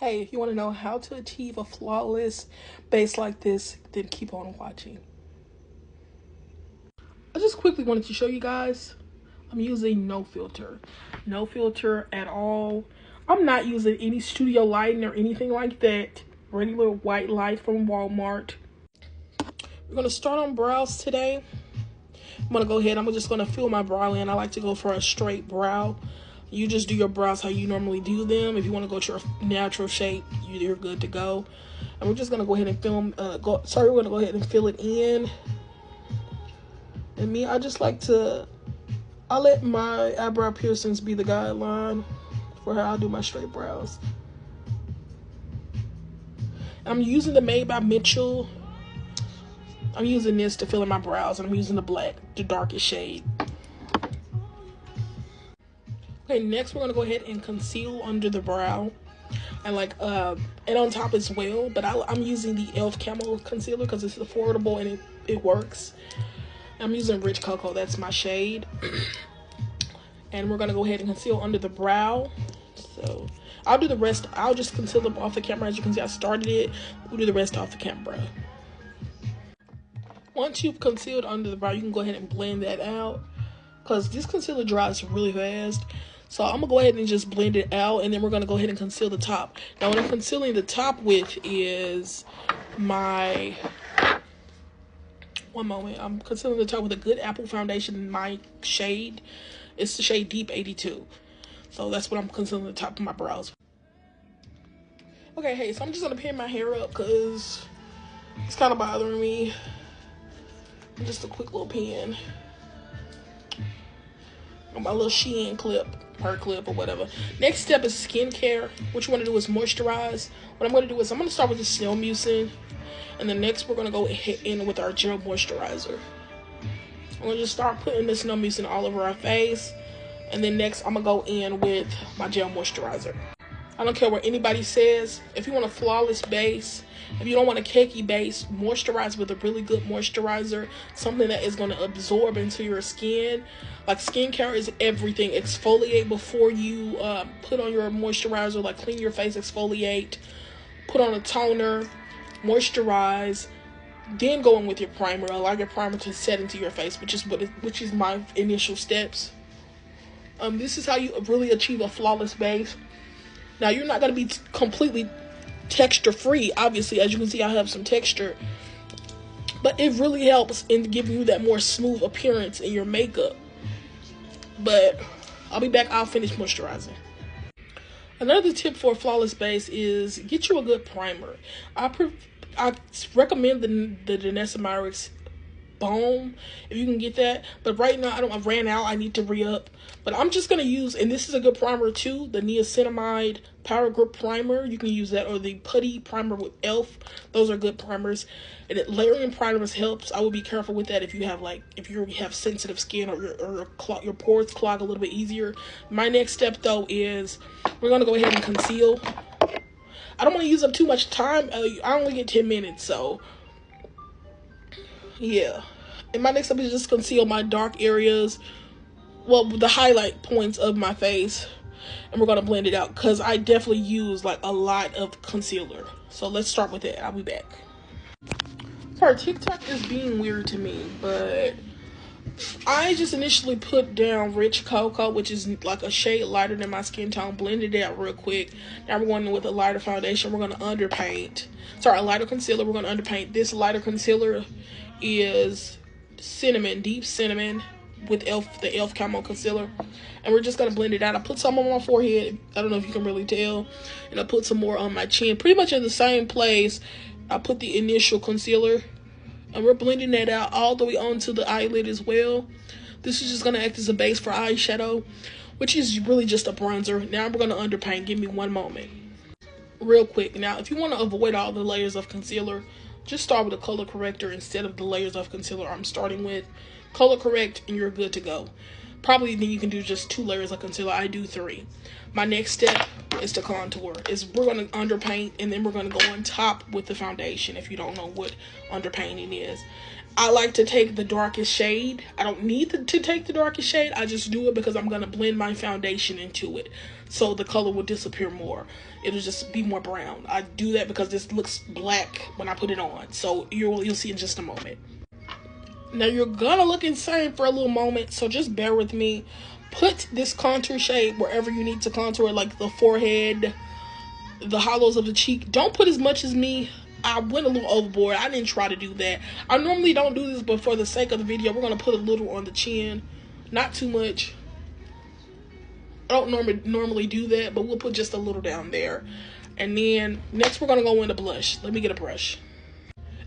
Hey, if you want to know how to achieve a flawless base like this, then keep on watching. I just quickly wanted to show you guys, I'm using no filter. No filter at all. I'm not using any studio lighting or anything like that. Regular white light from Walmart. We're going to start on brows today. I'm going to go ahead, I'm just going to fill my brow in. I like to go for a straight brow. You just do your brows how you normally do them. If you want to go to your natural shape, you're good to go. And we're just gonna go ahead and we're gonna go ahead and fill it in. And me, I let my eyebrow piercings be the guideline for how I do my straight brows. I'm using the Made by Mitchell. I'm using this to fill in my brows, and I'm using the black, the darkest shade. Okay, next we're gonna go ahead and conceal under the brow, and and on top as well. But I'm using the e.l.f. Camo concealer because it's affordable and it works. I'm using Rich Cocoa, that's my shade. And we're gonna go ahead and conceal under the brow. So I'll do the rest. I'll just conceal them off the camera. As you can see, I started it. We'll do the rest off the camera. Once you've concealed under the brow, you can go ahead and blend that out because this concealer dries really fast. So I'm gonna go ahead and just blend it out, and then we're gonna go ahead and conceal the top. Now what I'm concealing the top with is I'm concealing the top with a Good Apple foundation in my shade. It's the shade Deep 82. So that's what I'm concealing the top of my brows. Okay, hey, so I'm just gonna pin my hair up because it's kind of bothering me. Just a quick little pin. My little Shein clip, her clip or whatever. Next step is skincare. What you want to do is moisturize. What I'm going to do is I'm going to start with the Snow Mucin, and then next we're going to go in with our gel moisturizer. I'm going to just start putting the Snow Mucin all over our face, and then next I'm going to go in with my gel moisturizer. I don't care what anybody says. If you want a flawless base, if you don't want a cakey base, moisturize with a really good moisturizer, something that is going to absorb into your skin. Like, skincare is everything. Exfoliate before you put on your moisturizer. Like, clean your face, exfoliate, put on a toner, moisturize, then go in with your primer. Allow your primer to set into your face, which is my initial steps. This is how you really achieve a flawless base. Now, you're not going to be completely texture free. Obviously, as you can see, I have some texture, but it really helps in giving you that more smooth appearance in your makeup. But I'll be back. I'll finish moisturizing. Another tip for a flawless base is get you a good primer. I recommend the Danessa Myricks Balm if you can get that, but right now I ran out. I need to re-up, but I'm just gonna use, and this is a good primer too, the Niacinamide Power Grip Primer. You can use that, or the Putty Primer with e.l.f. Those are good primers, and layering primers helps. I would be careful with that if you have sensitive skin, or your pores clog a little bit easier. My next step though is we're gonna go ahead and conceal. I don't want to use up too much time. I only get 10 minutes, so yeah. And my next step is just conceal my dark areas, well, the highlight points of my face, and we're gonna blend it out because I definitely use like a lot of concealer. So let's start with that. I'll be back. Sorry, TikTok is being weird to me, but I just initially put down Rich Cocoa, which is like a shade lighter than my skin tone, blended it out real quick. Now we're going in with a lighter foundation. We're going to underpaint. Sorry, a lighter concealer. We're going to underpaint. This lighter concealer is Deep Cinnamon with the e.l.f. Camo Concealer. And we're just going to blend it out. I put some on my forehead. I don't know if you can really tell. And I put some more on my chin. Pretty much in the same place I put the initial concealer. And we're blending that out all the way onto the eyelid as well. This is just going to act as a base for eyeshadow, which is really just a bronzer. Now we're going to underpaint. Give me one moment. Real quick. Now, if you want to avoid all the layers of concealer, just start with a color corrector instead of the layers of concealer I'm starting with. Color correct and you're good to go. Probably then you can do just 2 layers of concealer. I do 3. My next step is to contour. We're going to underpaint, and then we're going to go on top with the foundation. If you don't know what underpainting is, I like to take the darkest shade. I don't need to take the darkest shade. I just do it because I'm going to blend my foundation into it, so the color will disappear more. It'll just be more brown. I do that because this looks black when I put it on. So you'll see in just a moment. Now you're gonna look insane for a little moment, so just bear with me. Put this contour shade wherever you need to contour, like the forehead, the hollows of the cheek. Don't put as much as me. I went a little overboard. I didn't try to do that. I normally don't do this, but for the sake of the video, we're gonna put a little on the chin, not too much. I don't normally do that, but we'll put just a little down there. And then next we're gonna go into blush. Let me get a brush.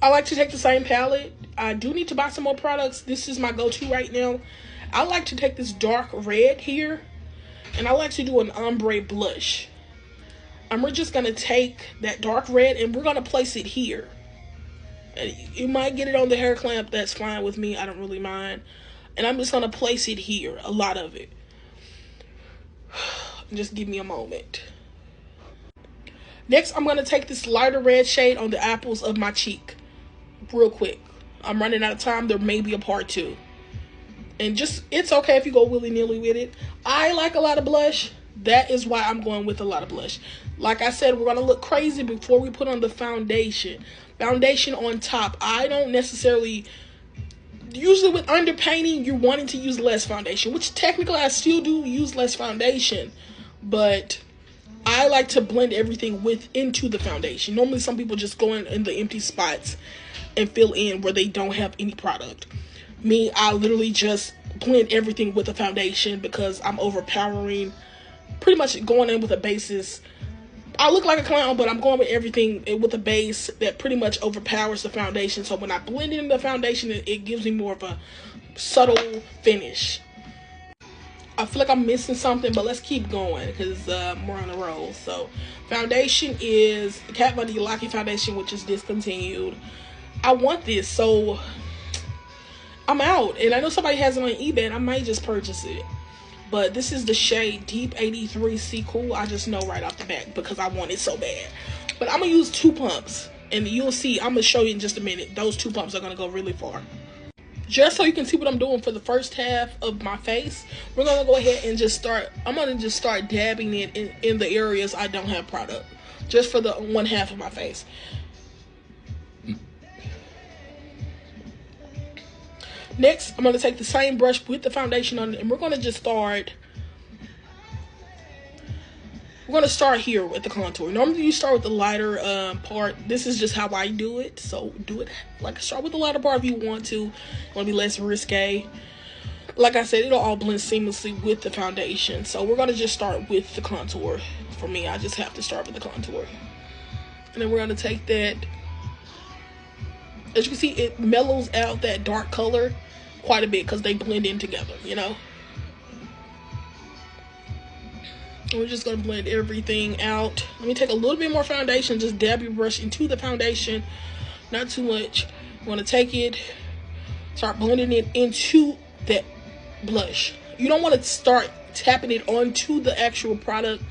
I like to take the same palette. I do need to buy some more products. This is my go-to right now. I like to take this dark red here, and I like to do an ombre blush. And we're just gonna take that dark red and we're gonna place it here. And you might get it on the hair clamp. That's fine with me. I don't really mind. And I'm just gonna place it here, a lot of it. Just give me a moment. Next, I'm gonna take this lighter red shade on the apples of my cheek. Real quick. I'm running out of time. There may be a part 2. And just, it's okay if you go willy-nilly with it. I like a lot of blush. That is why I'm going with a lot of blush. Like I said, we're going to look crazy before we put on the foundation. Foundation on top. I don't necessarily, usually with underpainting, you're wanting to use less foundation. Which technically I still do use less foundation. But I like to blend everything into the foundation. Normally some people just go in the empty spots and fill in where they don't have any product. Me, I literally just blend everything with the foundation because I'm overpowering. Pretty much going in with a basis. I look like a clown, but I'm going with everything with a base that pretty much overpowers the foundation. So when I blend in the foundation, it gives me more of a subtle finish. I feel like I'm missing something, but let's keep going because we're on a roll. So foundation is Kat Von D Lucky foundation, which is discontinued. I want this, so I'm out. And I know somebody has it on eBay, and I might just purchase it. But this is the shade Deep 83 C Cool. I just know right off the bat because I want it so bad. But I'm going to use 2 pumps. And you'll see, I'm going to show you in just a minute. Those 2 pumps are going to go really far. Just so you can see what I'm doing for the first half of my face, we're going to go ahead and just start. I'm going to just start dabbing it in the areas I don't have product. Just for the one half of my face. Next, I'm going to take the same brush with the foundation on it, and we're going to just start. We're going to start here with the contour. Normally, you start with the lighter part. This is just how I do it. So, do it like start with the lighter part if you want to. You want to be less risque. Like I said, it'll all blend seamlessly with the foundation. So, we're going to just start with the contour. For me, I just have to start with the contour. And then we're going to take that. As you can see, it mellows out that dark color quite a bit because they blend in together, you know. And we're just going to blend everything out. Let me take a little bit more foundation. Just dab your brush into the foundation. Not too much. You want to take it, start blending it into that blush. You don't want to start tapping it onto the actual product.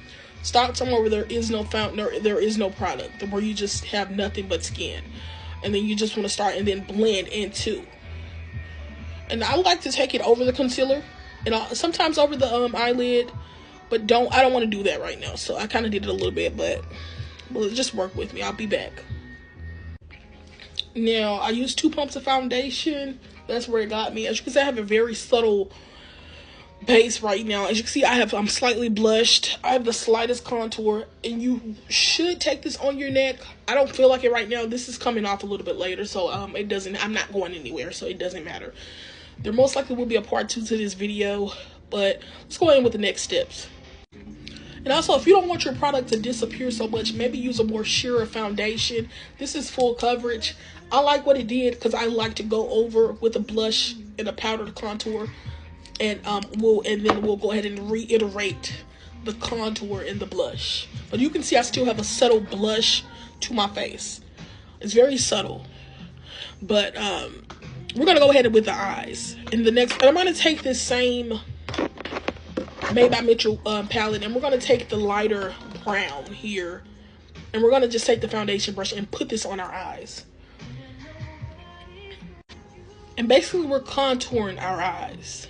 Start somewhere where there is no there is no product, where you just have nothing but skin. And then you just want to start and then blend into. And I like to take it over the concealer and sometimes over the eyelid, but I don't want to do that right now. So I kind of did it a little bit, but well, just work with me. I'll be back. Now I used 2 pumps of foundation. That's where it got me. As you can see, I have a very subtle base right now. As you can see, I'm slightly blushed. I have the slightest contour, and you should take this on your neck. I don't feel like it right now. This is coming off a little bit later, so I'm not going anywhere, so it doesn't matter. There most likely will be a part 2 to this video, but let's go in with the next steps. And also, if you don't want your product to disappear so much, maybe use a more sheer foundation. This is full coverage. I like what it did because I like to go over with a blush and a powdered contour. And then we'll go ahead and reiterate the contour in the blush. But you can see I still have a subtle blush to my face. It's very subtle. But we're gonna go ahead with the eyes. And I'm gonna take this same Made by Mitchell palette, and we're going to take the lighter brown here, and we're going to just take the foundation brush and put this on our eyes. And basically we're contouring our eyes.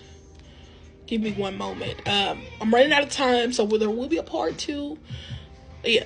Give me one moment. I'm running out of time, so there will be a part 2. But yeah,